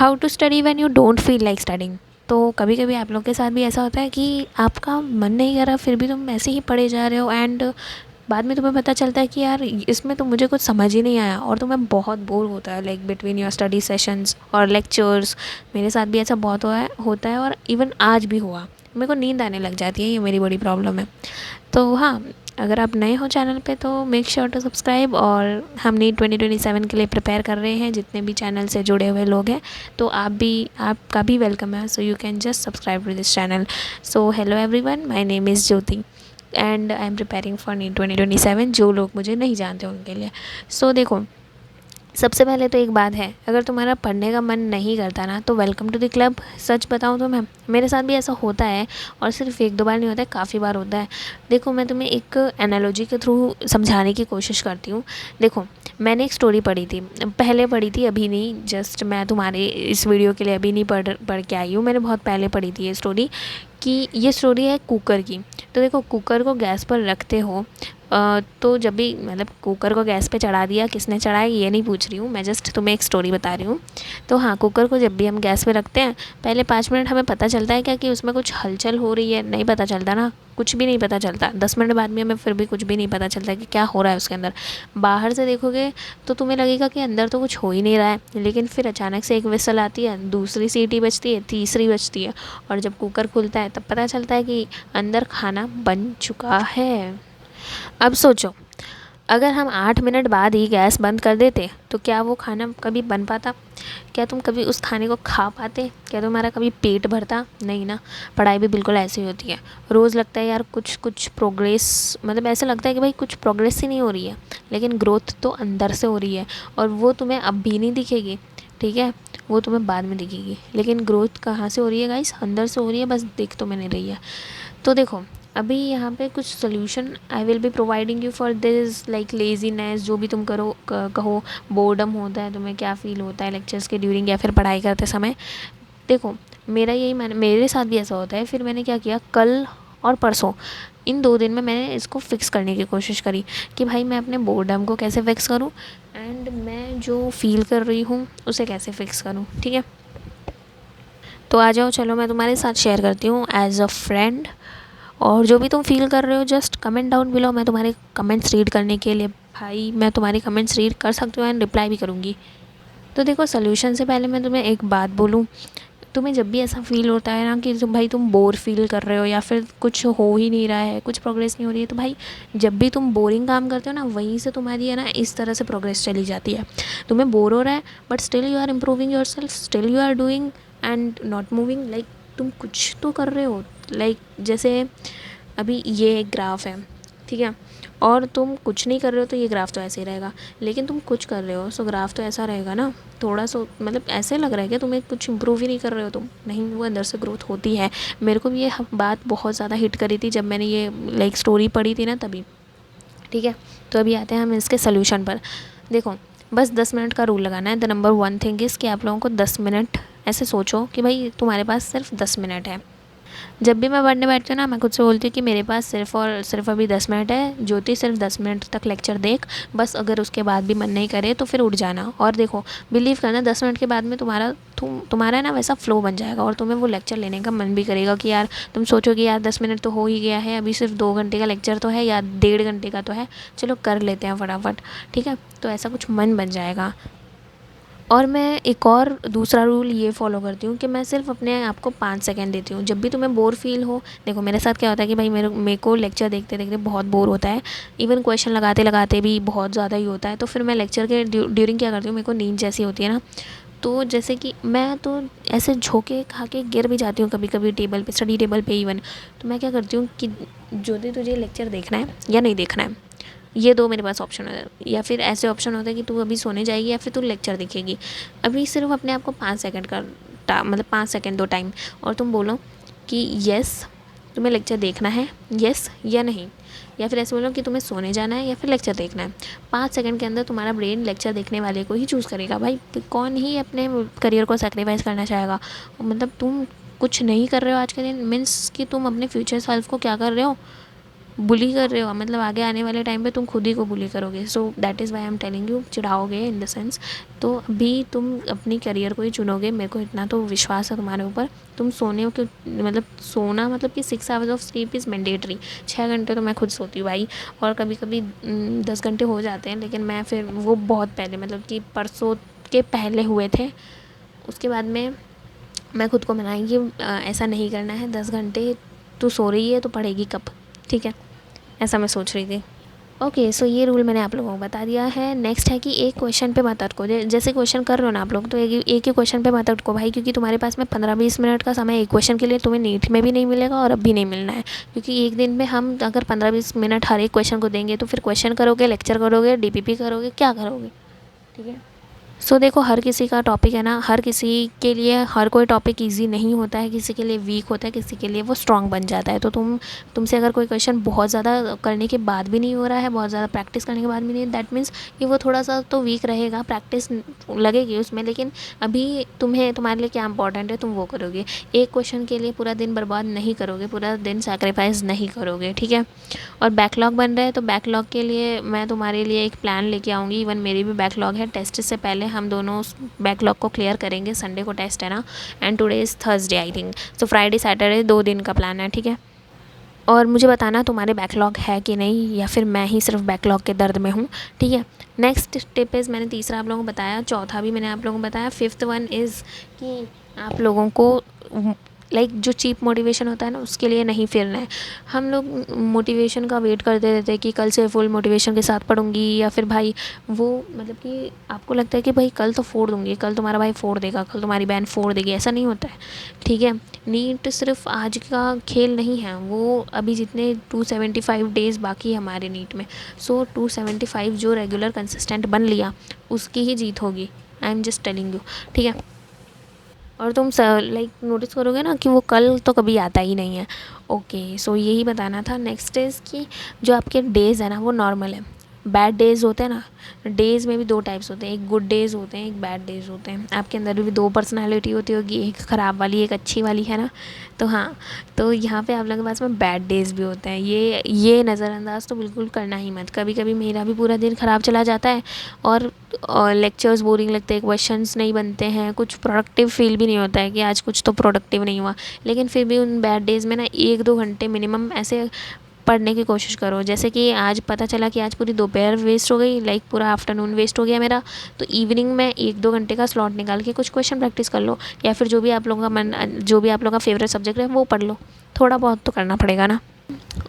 How to study when you don't feel like studying. तो कभी कभी आप लोग के साथ भी ऐसा होता है कि आपका मन नहीं कर रहा, फिर भी तुम ऐसे ही पढ़े जा रहे हो एंड बाद में तुम्हें पता चलता है कि यार इसमें तो मुझे कुछ समझ ही नहीं आया और तुम्हें बहुत बोर होता है like between your study sessions और लेक्चर्स। मेरे साथ भी ऐसा बहुत हुआ है होता है और इवन आज भी हुआ। मेरे को नींद आने लग जाती है, ये मेरी बड़ी प्रॉब्लम है। तो हाँ, अगर आप नए हो चैनल पे तो मेक श्योर टू सब्सक्राइब। और हम नीट 2027 के लिए प्रिपेयर कर रहे हैं, जितने भी चैनल से जुड़े हुए लोग हैं तो आपका भी वेलकम है। So you can just subscribe to this channel. So hello everyone, my name is Jyoti and I am preparing for NEET 2027। जो लोग मुझे नहीं जानते उनके लिए। सो देखो, सबसे पहले तो एक बात है, अगर तुम्हारा पढ़ने का मन नहीं करता ना तो वेलकम टू द क्लब। सच बताऊँ तो मैं, मेरे साथ भी ऐसा होता है और सिर्फ एक दो बार नहीं होता है, काफ़ी बार होता है। देखो, मैं तुम्हें एक एनालॉजी के थ्रू समझाने की कोशिश करती हूँ। देखो, मैंने एक स्टोरी पढ़ी थी, पहले पढ़ी थी, अभी नहीं। जस्ट मैं तुम्हारे इस वीडियो के लिए अभी नहीं पढ़ के आई हूँ, मैंने बहुत पहले पढ़ी थी ये स्टोरी। कि ये स्टोरी है कुकर की। तो देखो, कुकर को गैस पर रखते हो तो जब भी मतलब कुकर को गैस पे चढ़ा दिया, किसने चढ़ाया ये नहीं पूछ रही हूँ मैं, जस्ट तुम्हें एक स्टोरी बता रही हूँ। तो हाँ, कुकर को जब भी हम गैस पे रखते हैं, पहले 5 मिनट हमें पता चलता है क्या कि उसमें कुछ हलचल हो रही है? नहीं पता चलता ना, कुछ भी नहीं पता चलता। 10 मिनट बाद में हमें फिर भी कुछ भी नहीं पता चलता कि क्या हो रहा है उसके अंदर। बाहर से देखोगे तो तुम्हें लगेगा कि अंदर तो कुछ हो ही नहीं रहा है, लेकिन फिर अचानक से एक विसल आती है, दूसरी सीटी बजती है, तीसरी बजती है, और जब कुकर खुलता है तब पता चलता है कि अंदर खाना बन चुका है। अब सोचो, अगर हम 8 मिनट बाद ही गैस बंद कर देते तो क्या वो खाना कभी बन पाता? क्या तुम कभी उस खाने को खा पाते? क्या तुम्हारा कभी पेट भरता? नहीं ना। पढ़ाई भी बिल्कुल ऐसी ही होती है। रोज़ लगता है यार कुछ कुछ प्रोग्रेस, मतलब ऐसा लगता है कि भाई कुछ प्रोग्रेस ही नहीं हो रही है, लेकिन ग्रोथ तो अंदर से हो रही है और वो तुम्हें अब भी नहीं दिखेगी, ठीक है? वो तुम्हें बाद में दिखेगी, लेकिन ग्रोथ कहाँ से हो रही है गाइस? अंदर से हो रही है, बस दिख तो मैंने रही है। तो देखो, अभी यहाँ पे कुछ solution I will be providing you for this, like laziness, जो भी तुम कहो, बोर्डम होता है, तुम्हें क्या फ़ील होता है लेक्चर्स के ड्यूरिंग या फिर पढ़ाई करते समय। देखो, मेरे साथ भी ऐसा होता है। फिर मैंने क्या किया, कल और परसों, इन 2 दिन में मैंने इसको फ़िक्स करने की कोशिश करी कि भाई मैं अपने बोर्डम को कैसे फ़िक्स करूँ एंड मैं जो फ़ील कर रही हूँ उसे कैसे फ़िक्स करूँ, ठीक है? तो आ जाओ, चलो मैं तुम्हारे साथ शेयर करती हूँ एज़ अ फ्रेंड। और जो भी तुम फील कर रहे हो जस्ट कमेंट डाउन बिलो। मैं तुम्हारे कमेंट्स रीड करने के लिए, भाई मैं तुम्हारी कमेंट्स रीड कर सकती हूँ एंड रिप्लाई भी करूँगी। तो देखो, सोल्यूशन से पहले मैं तुम्हें एक बात बोलूँ। तुम्हें जब भी ऐसा फील होता है ना कि तुम बोर फील कर रहे हो या फिर कुछ हो ही नहीं रहा है, कुछ प्रोग्रेस नहीं हो रही है, तो भाई जब भी तुम बोरिंग काम करते हो ना, वहीं से तुम्हारी है ना इस तरह से प्रोग्रेस चली जाती है। तुम्हें बोर हो रहा है but still you are improving yourself, still you are doing and not moving, like तुम कुछ तो कर रहे हो। लाइक जैसे अभी ये एक ग्राफ है, ठीक है, और तुम कुछ नहीं कर रहे हो तो ये ग्राफ तो ऐसे ही रहेगा, लेकिन तुम कुछ कर रहे हो तो ग्राफ तो ऐसा रहेगा ना। थोड़ा सा मतलब ऐसे लग रहा है कि तुम्हें कुछ इम्प्रूव ही नहीं कर रहे हो तुम, नहीं, वो अंदर से ग्रोथ होती है। मेरे को भी ये बात बहुत ज़्यादा हिट करी थी जब मैंने ये लाइक स्टोरी पढ़ी थी ना, तभी, ठीक है? तो अभी आते हैं हम इसके सोल्यूशन पर। देखो, बस 10 मिनट का रूल लगाना है। द नंबर 1 थिंग इज़ कि आप लोगों को 10 मिनट, ऐसे सोचो कि भाई तुम्हारे पास सिर्फ 10 मिनट है। जब भी मैं पढ़ने बैठती हूँ ना, मैं खुद से बोलती हूँ कि मेरे पास सिर्फ़ और सिर्फ अभी 10 मिनट है। ज्योति, सिर्फ 10 मिनट तक लेक्चर देख, बस अगर उसके बाद भी मन नहीं करे तो फिर उठ जाना। और देखो, बिलीव करना, 10 मिनट के बाद में तुम्हारा ना वैसा फ्लो बन जाएगा और तुम्हें वो लेक्चर लेने का मन भी करेगा कि यार तुम सोचोगे यार 10 मिनट तो हो ही गया है, अभी सिर्फ 2 घंटे का लेक्चर तो है या 1.5 घंटे का तो है, चलो कर लेते हैं फटाफट, ठीक है? तो ऐसा कुछ मन बन जाएगा। और मैं एक और दूसरा रूल ये फ़ॉलो करती हूँ कि मैं सिर्फ अपने आप को 5 सेकंड देती हूँ। जब भी तुम्हें बोर फील हो, देखो मेरे साथ क्या होता है कि भाई मेरे को लेक्चर देखते देखते बहुत बोर होता है, इवन क्वेश्चन लगाते लगाते भी बहुत ज़्यादा ही होता है। तो फिर मैं लेक्चर के ड्यूरिंग क्या करती हूँ, मेरे को नींद जैसी होती है ना, तो जैसे कि मैं तो ऐसे झोंके खा के गिर भी जाती हूँ कभी कभी टेबल पे, स्टडी टेबल पे इवन। तो मैं क्या करती हूँ कि ज्योति तुझे लेक्चर देखना है या नहीं देखना है, ये दो मेरे पास ऑप्शन है। या फिर ऐसे ऑप्शन होता है कि तू अभी सोने जाएगी या फिर तू लेक्चर देखेगी। अभी सिर्फ अपने आप को 5 सेकंड का मतलब 5 सेकंड दो टाइम, और तुम बोलो कि यस तुम्हें लेक्चर देखना है, यस या नहीं। या फिर ऐसे बोलो कि तुम्हें सोने जाना है या फिर लेक्चर देखना है। 5 सेकंड के अंदर तुम्हारा ब्रेन लेक्चर देखने वाले को ही चूज़ करेगा। भाई कौन ही अपने करियर को सेक्रीफाइस करना चाहेगा? मतलब तुम कुछ नहीं कर रहे हो आज के दिन, मीन्स कि तुम अपने फ्यूचर सेल्फ को क्या कर रहे हो, बुली कर रहे हो, मतलब आगे आने वाले टाइम पे तुम खुद ही को बुली करोगे। So that is why I am telling you, चिढ़ाओगे इन द सेंस। तो अभी तुम अपनी करियर को ही चुनोगे, मेरे को इतना तो विश्वास है तुम्हारे ऊपर। तुम सोने को मतलब सोना मतलब कि 6 hours of sleep is mandatory. 6 घंटे तो मैं खुद सोती हूँ भाई, और कभी कभी 10 घंटे हो जाते हैं, लेकिन मैं फिर वो बहुत पहले मतलब कि परसों के पहले हुए थे। उसके बाद में मैं खुद को मनाई कि ऐसा नहीं करना है, 10 घंटे तू सो रही है तो पढ़ेगी कब, ठीक है, ऐसा मैं सोच रही थी। ओके सो ये रूल मैंने आप लोगों को बता दिया है। नेक्स्ट है कि एक क्वेश्चन पे मत अटको। जैसे क्वेश्चन कर रहे हो ना आप लोग, तो एक ही क्वेश्चन पे मत अटको भाई, क्योंकि तुम्हारे पास में 15-20 मिनट का समय एक क्वेश्चन के लिए तुम्हें नीट में भी नहीं मिलेगा और अब भी नहीं मिलना है। क्योंकि एक दिन में हम अगर 15-20 मिनट हर एक क्वेश्चन को देंगे तो फिर क्वेश्चन करोगे, लेक्चर करोगे, डीपीपी करोगे, क्या करोगे, ठीक है। सो देखो, हर किसी का टॉपिक है ना, हर किसी के लिए हर कोई टॉपिक इजी नहीं होता है, किसी के लिए वीक होता है, किसी के लिए वो स्ट्रांग बन जाता है। तो तुमसे अगर कोई क्वेश्चन बहुत ज़्यादा करने के बाद भी नहीं हो रहा है, बहुत ज़्यादा प्रैक्टिस करने के बाद भी नहीं, दैट मीन्स कि वो थोड़ा सा तो वीक रहेगा, प्रैक्टिस लगेगी उसमें, लेकिन अभी तुम्हारे लिए क्या इंपॉर्टेंट है तुम वो करोगे। एक क्वेश्चन के लिए पूरा दिन बर्बाद नहीं करोगे, पूरा दिन सेक्रीफाइस नहीं करोगे, ठीक है। और बैकलॉग बन रहा है, तो बैकलॉग के लिए मैं तुम्हारे लिए एक प्लान लेके आऊँगी। इवन मेरी भी बैकलॉग है, टेस्ट से पहले हम दोनों उस बैकलॉग को क्लियर करेंगे। संडे को टेस्ट है ना, and today is Thursday I think, तो फ्राइडे सैटरडे 2 दिन का प्लान है, ठीक है। और मुझे बताना तुम्हारे बैकलॉग है कि नहीं, या फिर मैं ही सिर्फ बैकलॉग के दर्द में हूँ, ठीक है। नेक्स्ट टिप इज़, मैंने तीसरा आप लोगों को बताया, चौथा भी मैंने आप लोगों को बताया, फिफ्थ वन इज़ कि आप लोगों को लाइक जो चीप मोटिवेशन होता है ना, उसके लिए नहीं फिरना है। हम लोग मोटिवेशन का वेट करते रहते हैं कि कल से फुल मोटिवेशन के साथ पढ़ूंगी, या फिर भाई वो मतलब कि आपको लगता है कि भाई कल तो फोड़ दूंगी, कल तुम्हारा भाई फोड़ देगा, कल तुम्हारी बहन फोड़ देगी, ऐसा नहीं होता है, ठीक है। नीट सिर्फ आज का खेल नहीं है, वो अभी जितने 275 डेज़ बाकी है हमारे नीट में, सो 275 जो रेगुलर कंसिस्टेंट बन लिया उसकी ही जीत होगी। I am just telling you, ठीक है। और तुम लाइक नोटिस करोगे ना कि वो कल तो कभी आता ही नहीं है। ओके सो यही बताना था। नेक्स्ट इज़ कि जो आपके डेज़ है ना वो नॉर्मल है। बैड डेज़ होते हैं ना, डेज़ में भी 2 टाइप्स होते हैं, एक गुड डेज़ होते हैं, एक बैड डेज़ होते हैं। आपके अंदर भी 2 पर्सनालिटी होती होगी, एक ख़राब वाली एक अच्छी वाली, है ना। तो हाँ, तो यहाँ पे आप लोगों के पास में बैड डेज़ भी होते हैं। ये नज़रअंदाज तो बिल्कुल करना ही मत। कभी कभी मेरा भी पूरा दिन ख़राब चला जाता है, और लेक्चर्स बोरिंग लगते हैं, क्वेश्चंस नहीं बनते हैं, कुछ प्रोडक्टिव फील भी नहीं होता है कि आज कुछ तो प्रोडक्टिव नहीं हुआ। लेकिन फिर भी उन बैड डेज़ में ना 1-2 घंटे मिनिमम ऐसे पढ़ने की कोशिश करो। जैसे कि आज पता चला कि आज पूरी दोपहर वेस्ट हो गई, लाइक पूरा आफ्टरनून वेस्ट हो गया मेरा, तो इवनिंग में 1-2 घंटे का स्लॉट निकाल के कुछ क्वेश्चन प्रैक्टिस कर लो, या फिर जो भी आप लोगों का फेवरेट सब्जेक्ट है वो पढ़ लो। थोड़ा बहुत तो करना पड़ेगा ना।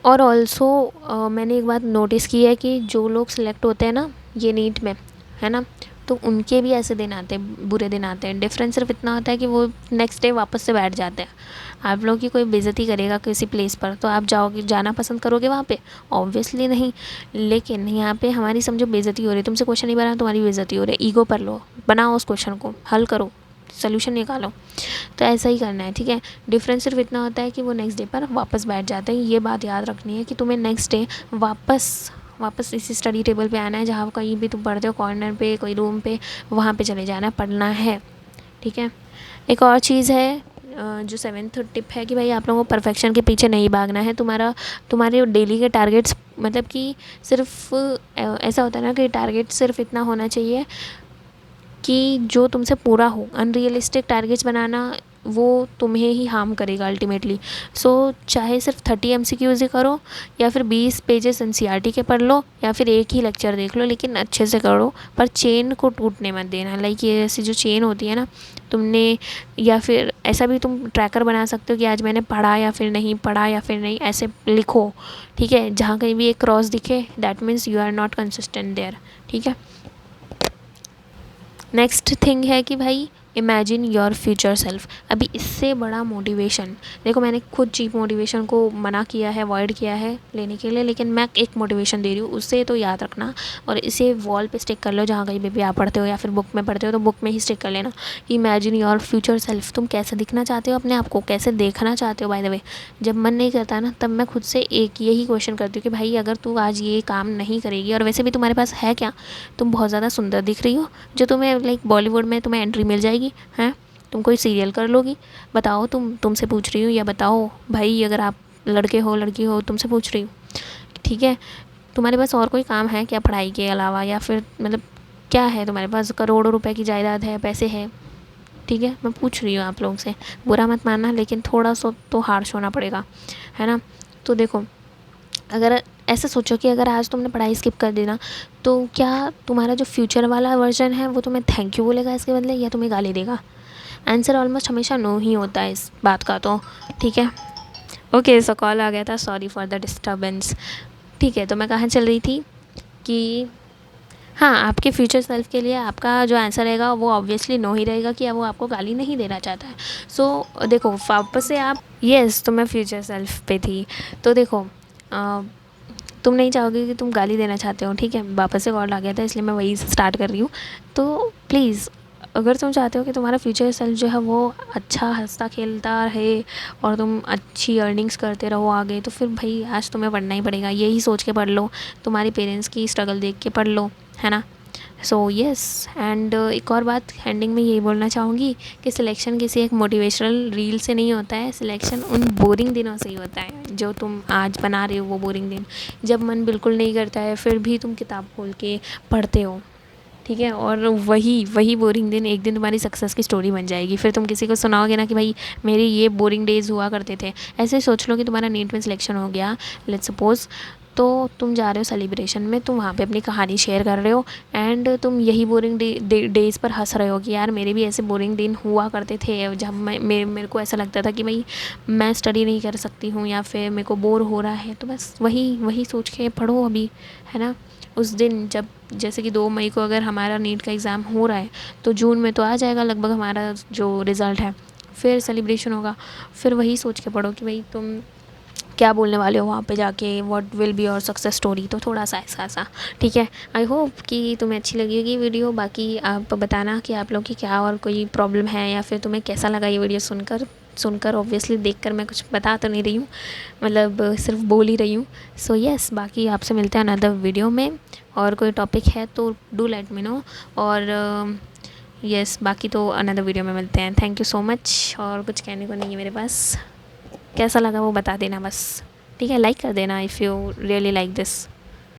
और ऑल्सो मैंने एक बात नोटिस की है कि जो लोग सिलेक्ट होते हैं ना ये नीट में, है ना, तो उनके भी ऐसे दिन आते हैं, बुरे दिन आते हैं। डिफरेंस सिर्फ इतना होता है कि वो नेक्स्ट डे वापस से बैठ जाते हैं। आप लोग की कोई बेइज्जती करेगा किसी प्लेस पर तो आप जाना पसंद करोगे वहाँ पे? ऑब्वियसली नहीं। लेकिन यहाँ पे हमारी समझो बेइज्जती हो रही है, तुमसे क्वेश्चन नहीं बना, तुम्हारी बेइज्जती हो रही है, ईगो पर लो, बनाओ उस क्वेश्चन को, हल करो, सोल्यूशन निकालो। तो ऐसा ही करना है, ठीक है। डिफरेंस सिर्फ इतना होता है कि वो नेक्स्ट डे पर वापस बैठ जाते हैं। ये बात याद रखनी है कि तुम्हें नेक्स्ट डे वापस इसी स्टडी टेबल पे आना है, जहाँ कहीं भी तुम पढ़ते हो, कॉर्नर पे, कोई रूम पे, वहाँ पे चले जाना है, पढ़ना है, ठीक है। एक और चीज़ है, जो 7th टिप है कि भाई आप लोगों को परफेक्शन के पीछे नहीं भागना है। तुम्हारे डेली के टारगेट्स मतलब कि सिर्फ ऐसा होता है ना कि टारगेट सिर्फ इतना होना चाहिए कि जो तुमसे पूरा हो। अनरियलिस्टिक टारगेट्स बनाना वो तुम्हें ही हार्म करेगा अल्टीमेटली। सो चाहे सिर्फ 30 MCQs ही करो, या फिर 20 पेजेस NCERT के पढ़ लो, या फिर एक ही लेक्चर देख लो, लेकिन अच्छे से करो। पर चेन को टूटने मत देना। लाइक ये ऐसी जो चेन होती है ना तुमने, या फिर ऐसा भी तुम ट्रैकर बना सकते हो कि आज मैंने पढ़ा या फिर नहीं पढ़ा, या फिर नहीं, ऐसे लिखो, ठीक है। जहाँ कहीं भी एक क्रॉस दिखे that means you are not consistent there, ठीक है। नेक्स्ट थिंग है कि भाई इमेजिन योर फ्यूचर सेल्फ। अभी इससे बड़ा मोटिवेशन, देखो मैंने खुद चीप मोटिवेशन को मना किया है, अवॉइड किया है लेने के लिए, लेकिन मैं एक मोटिवेशन दे रही हूँ, उससे तो याद रखना। और इसे वॉल पे स्टिक कर लो, जहाँ कहीं भी आप पढ़ते हो या फिर बुक में पढ़ते हो तो बुक में ही स्टिक कर लेना। इमेजिन योर फ्यूचर सेल्फ, तुम कैसे दिखना चाहते हो, अपने आप को कैसे देखना चाहते हो। बाय द वे, जब मन नहीं करता ना तब मैं खुद से एक यही क्वेश्चन करती हूँ कि भाई अगर तू आज ये काम नहीं करेगी, और वैसे भी तुम्हारे पास है क्या, तुम बहुत ज़्यादा सुंदर दिख रही हो, जो तुम्हें लाइक बॉलीवुड में तुम्हें एंट्री मिल जाएगी, हैं, तुम कोई सीरियल कर लोगी। बताओ, तुमसे पूछ रही हूँ, या बताओ भाई अगर आप लड़के हो लड़की हो तुमसे पूछ रही हूँ। ठीक है। तुम्हारे पास और कोई काम है क्या पढ़ाई के अलावा, या फिर मतलब क्या है तुम्हारे पास? करोड़ों रुपए की जायदाद है, पैसे है, ठीक है, मैं पूछ रही हूँ आप लोगों से, बुरा मत मानना, लेकिन थोड़ा सा तो हार्श होना पड़ेगा, है ना। तो देखो, अगर ऐसे सोचो कि अगर आज तुमने पढ़ाई स्किप कर दी ना, तो क्या तुम्हारा जो फ्यूचर वाला वर्जन है वो तुम्हें थैंक यू बोलेगा इसके बदले, या तुम्हें गाली देगा? आंसर ऑलमोस्ट हमेशा नो ही होता है इस बात का तो, ठीक है। ओके, सो कॉल आ गया था, सॉरी फॉर द डिस्टर्बेंस। ठीक है, तो मैं कहाँ चल रही थी कि हाँ, आपके फ्यूचर सेल्फ के लिए आपका जो आंसर रहेगा वो ऑब्वियसली नो ही रहेगा कि वो आपको गाली नहीं देना चाहता है। सो देखो, वापस से आप, यस, तो मैं फ्यूचर सेल्फ पे थी। तो देखो, तुम नहीं चाहोगे कि तुम गाली देना चाहते हो, ठीक है। वापस से कॉल आ गया था इसलिए मैं वही स्टार्ट कर रही हूँ। तो प्लीज़, अगर तुम चाहते हो कि तुम्हारा फ्यूचर सेल्फ जो है वो अच्छा हंसता खेलता रहे और तुम अच्छी अर्निंग्स करते रहो आगे, तो फिर भाई आज तुम्हें पढ़ना ही पड़ेगा। यही सोच के पढ़ लो, तुम्हारी पेरेंट्स की स्ट्रगल देख के पढ़ लो, है ना। सो यस, एंड एक और बात एंडिंग में यही बोलना चाहूँगी कि सिलेक्शन किसी एक मोटिवेशनल रील से नहीं होता है। सिलेक्शन उन बोरिंग दिनों से ही होता है जो तुम आज बना रहे हो, वो बोरिंग दिन, जब मन बिल्कुल नहीं करता है फिर भी तुम किताब खोल के पढ़ते हो, ठीक है। और वही बोरिंग दिन एक दिन तुम्हारी सक्सेस की स्टोरी बन जाएगी। फिर तुम किसी को सुनाओगे ना कि भाई मेरे ये बोरिंग डेज़ हुआ करते थे। ऐसे सोच लो कि तुम्हारा नीट में सिलेक्शन हो गया, लेट्स सपोज, तो तुम जा रहे हो सेलिब्रेशन में, तुम वहाँ पे अपनी कहानी शेयर कर रहे हो, एंड तुम यही बोरिंग डेज़ पर हंस रहे हो कि यार मेरे भी ऐसे बोरिंग दिन हुआ करते थे जब मेरे को ऐसा लगता था कि भाई मैं स्टडी नहीं कर सकती हूँ या फिर मेरे को बोर हो रहा है। तो बस वही सोच के पढ़ो अभी, है ना। उस दिन जब, जैसे कि 2 मई को अगर हमारा नीट का एग्ज़ाम हो रहा है, तो जून में तो आ जाएगा लगभग हमारा जो रिज़ल्ट है, फिर सेलिब्रेशन होगा। फिर वही सोच के पढ़ो कि भाई तुम क्या बोलने वाले हो वहाँ पे जाके, what will be your success story. तो थोड़ा सा ऐसा सा, ठीक है। आई होप कि तुम्हें अच्छी लगी होगी वीडियो। बाकी आप बताना कि आप लोग की क्या और कोई प्रॉब्लम है, या फिर तुम्हें कैसा लगा ये वीडियो सुनकर ऑब्वियसली देखकर मैं कुछ बता तो नहीं रही हूँ, मतलब सिर्फ बोल ही रही हूँ। सो यस, बाकी आपसे मिलते हैं अनदर वीडियो में, और कोई टॉपिक है तो डू लेट मी नो। और यस, बाकी तो अनदर वीडियो में मिलते हैं। थैंक यू सो मच, और कुछ कहने को नहीं है मेरे पास। कैसा लगा वो बता देना बस, ठीक है। लाइक कर देना if you really like this.